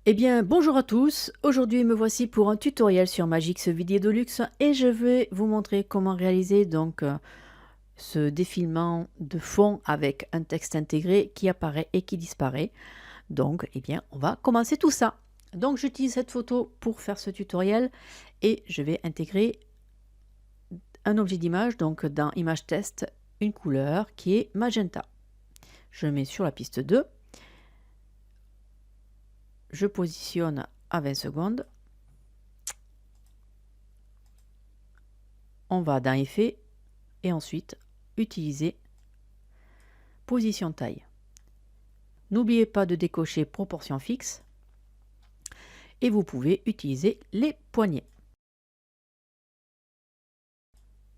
Eh bien, bonjour à tous. Aujourd'hui, me voici pour un tutoriel sur Magix Vidéo Deluxe et je vais vous montrer comment réaliser ce défilement de fond avec un texte intégré qui apparaît et qui disparaît. Donc, eh bien, on va commencer tout ça. Donc, j'utilise cette photo pour faire ce tutoriel et je vais intégrer un objet d'image, donc dans Image Test, une couleur qui est magenta. Je mets sur la piste 2. Je positionne à 20 secondes. On va dans Effet et ensuite utiliser Position taille. N'oubliez pas de décocher Proportion fixe et vous pouvez utiliser les poignets.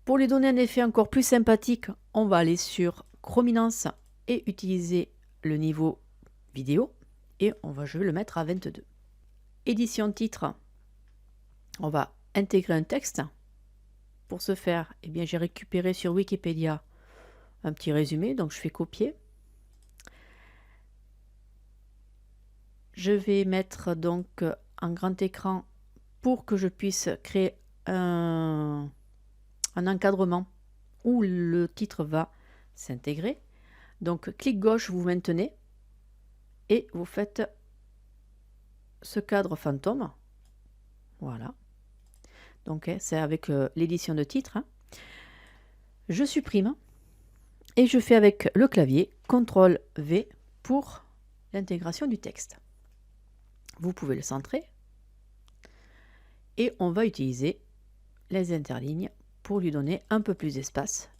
Pour lui donner un effet encore plus sympathique, on va aller sur Chrominance et utiliser le niveau vidéo et je vais le mettre à 22. Édition titre, on va intégrer un texte. Pour ce faire, eh bien, j'ai récupéré sur Wikipédia un petit résumé, donc je fais copier. Je vais mettre donc un grand écran pour que je puisse créer un encadrement où le titre va s'intégrer. Donc clic gauche, vous maintenez et vous faites ce cadre fantôme. Voilà. Donc c'est avec l'édition de titre. Je supprime et je fais avec le clavier CTRL V pour l'intégration du texte. Vous pouvez le centrer et on va utiliser les interlignes pour lui donner un peu plus d'espace.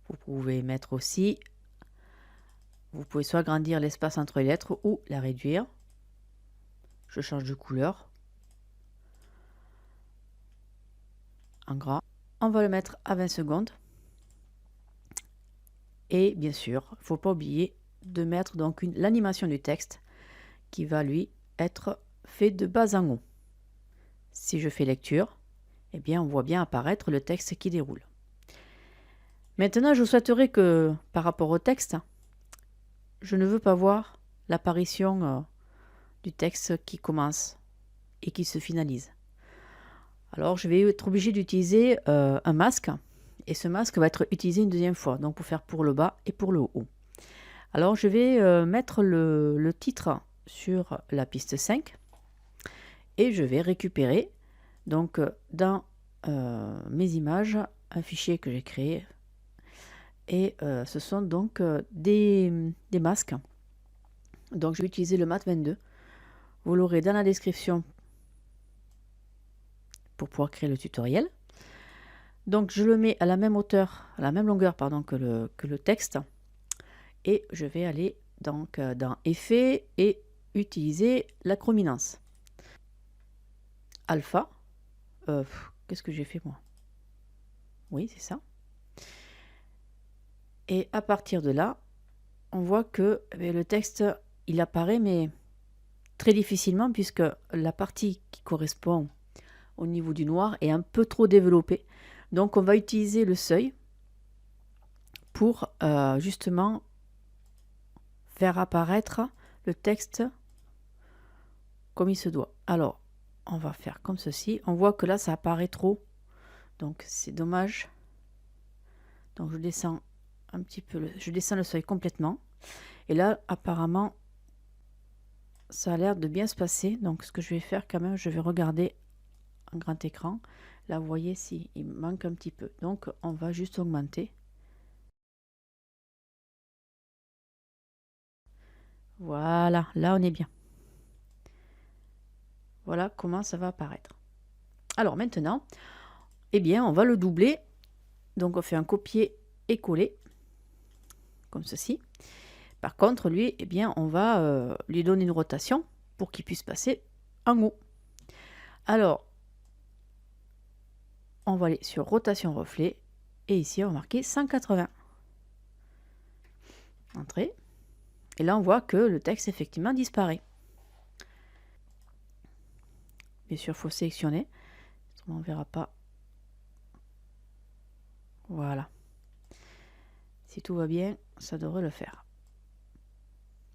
Vous pouvez mettre aussi, vous pouvez soit agrandir l'espace entre les lettres ou la réduire. Je change de couleur en gras. On va le mettre à 20 secondes. Et bien sûr, il ne faut pas oublier de mettre donc l'animation du texte qui va lui être fait de bas en haut. Si je fais lecture, eh bien on voit bien apparaître le texte qui déroule. Maintenant, je souhaiterais que par rapport au texte, je ne veux pas voir l'apparition du texte qui commence et qui se finalise. Alors je vais être obligé d'utiliser un masque et ce masque va être utilisé une deuxième fois, donc pour faire pour le bas et pour le haut. Alors je vais mettre le titre sur la piste 5 et je vais récupérer donc dans mes images un fichier que j'ai créé et ce sont donc des masques. Donc je vais utiliser le Mat 22. Vous l'aurez dans la description pour pouvoir créer le tutoriel. Donc je le mets à la même hauteur, à la même longueur pardon, que le texte. Et je vais aller donc dans Effet et utiliser la chrominance. Alpha. Qu'est-ce que j'ai fait moi? Oui, c'est ça. Et à partir de là, on voit que le texte, il apparaît, mais très difficilement, puisque la partie qui correspond au niveau du noir est un peu trop développée. Donc on va utiliser le seuil pour justement faire apparaître le texte comme il se doit. Alors, on va faire comme ceci. On voit que là, ça apparaît trop. Donc, c'est dommage. Donc, je descends un petit peu, je descends le seuil complètement. Et là, apparemment, ça a l'air de bien se passer. Donc, ce que je vais faire quand même, je vais regarder un grand écran. Là, vous voyez s'il manque un petit peu. Donc, on va juste augmenter. Voilà, là, on est bien. Voilà comment ça va apparaître. Alors, maintenant, eh bien, on va le doubler. Donc, on fait un copier et coller, comme ceci. Par contre, lui, eh bien, on va lui donner une rotation pour qu'il puisse passer en haut. Alors, on va aller sur rotation reflet et ici, on va marquer 180. Entrée. Et là, on voit que le texte, effectivement, disparaît. Bien sûr, il faut sélectionner. On ne verra pas. Voilà. Si tout va bien, ça devrait le faire.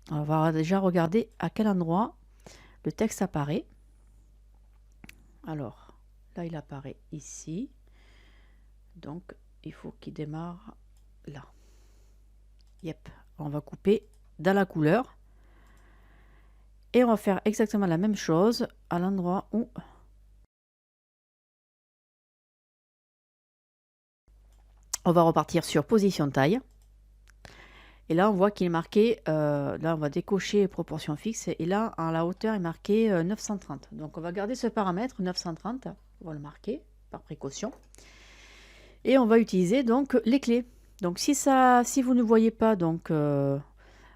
On va déjà regarder à quel endroit le texte apparaît. Alors, là, il apparaît ici. Donc, il faut qu'il démarre là. Yep, on va couper dans la couleur. Et on va faire exactement la même chose à l'endroit où on va repartir sur position taille. Et là, on voit qu'il est marqué, là, on va décocher proportion fixe. Et là, à la hauteur, il est marqué 930. Donc, on va garder ce paramètre 930. On va le marquer par précaution. Et on va utiliser donc les clés. Donc, si vous ne voyez pas donc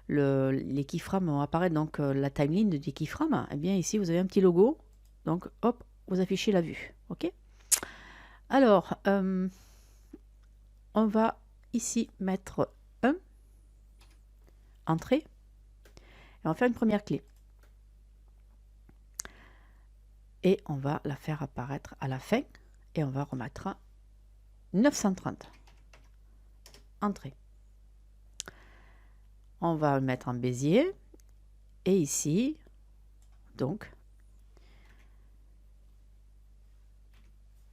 les keyframes vont apparaître, donc la timeline des keyframes, eh bien ici, vous avez un petit logo. Donc, hop, vous affichez la vue. OK? Alors, on va ici mettre entrée, et on va faire une première clé. Et on va la faire apparaître à la fin, et on va remettre 930. Entrée. On va le mettre en bézier, et ici, donc,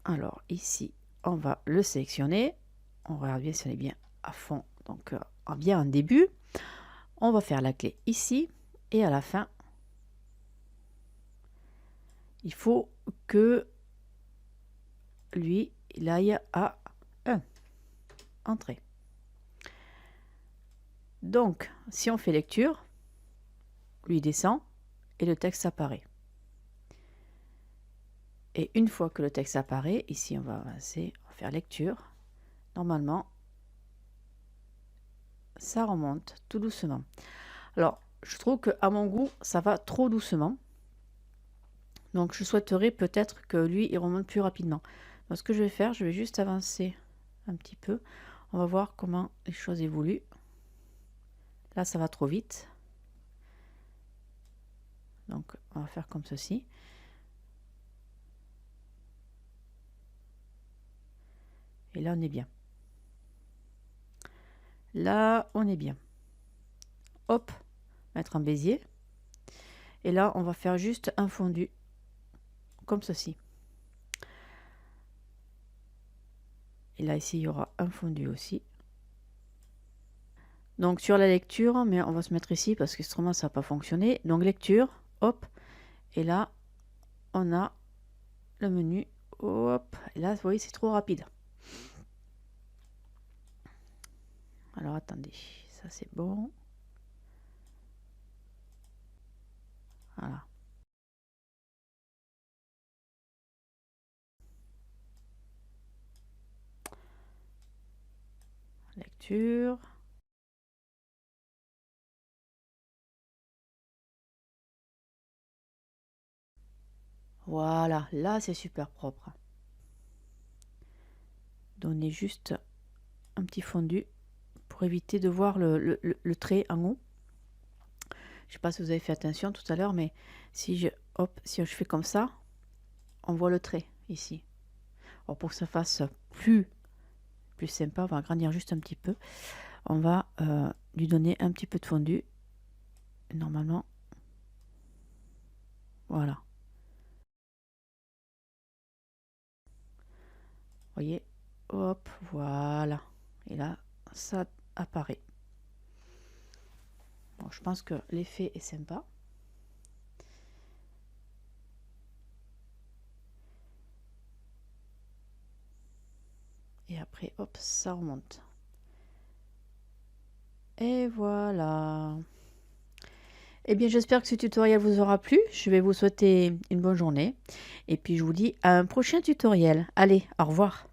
alors ici, on va le sélectionner. On regarde bien si on est bien à fond, donc bien en début. On va faire la clé ici, et à la fin, il faut que lui, il aille à 1. Entrée. Donc, si on fait lecture, lui descend et le texte apparaît. Et une fois que le texte apparaît, ici on va avancer, on va faire lecture. Normalement, ça remonte tout doucement. Alors, je trouve qu'à mon goût, ça va trop doucement. Donc, je souhaiterais peut-être que lui, il remonte plus rapidement. Donc, ce que je vais faire, je vais juste avancer un petit peu. On va voir comment les choses évoluent. Là, ça va trop vite. Donc, on va faire comme ceci. Et là, on est bien. Là, on est bien. Hop, mettre un bézier. Et là, on va faire juste un fondu, comme ceci. Et là, ici, il y aura un fondu aussi. Donc, sur la lecture, mais on va se mettre ici parce qu'autrement, ça va pas fonctionner. Donc, lecture, hop. Et là, on a le menu. Hop. Et là, vous voyez, c'est trop rapide. Alors, attendez. Ça, c'est bon. Voilà. Lecture. Voilà, là c'est super propre. Donnez juste un petit fondu pour éviter de voir le trait en haut. Je sais pas si vous avez fait attention tout à l'heure, mais si je fais comme ça, on voit le trait ici. Alors pour que ça fasse plus sympa, on va agrandir juste un petit peu. On va lui donner un petit peu de fondu. Normalement, voilà. Vous voyez, hop, voilà. Et là, ça apparaît. Bon, je pense que l'effet est sympa. Et après, hop, ça remonte. Et voilà. Eh bien, j'espère que ce tutoriel vous aura plu. Je vais vous souhaiter une bonne journée. Et puis, je vous dis à un prochain tutoriel. Allez, au revoir.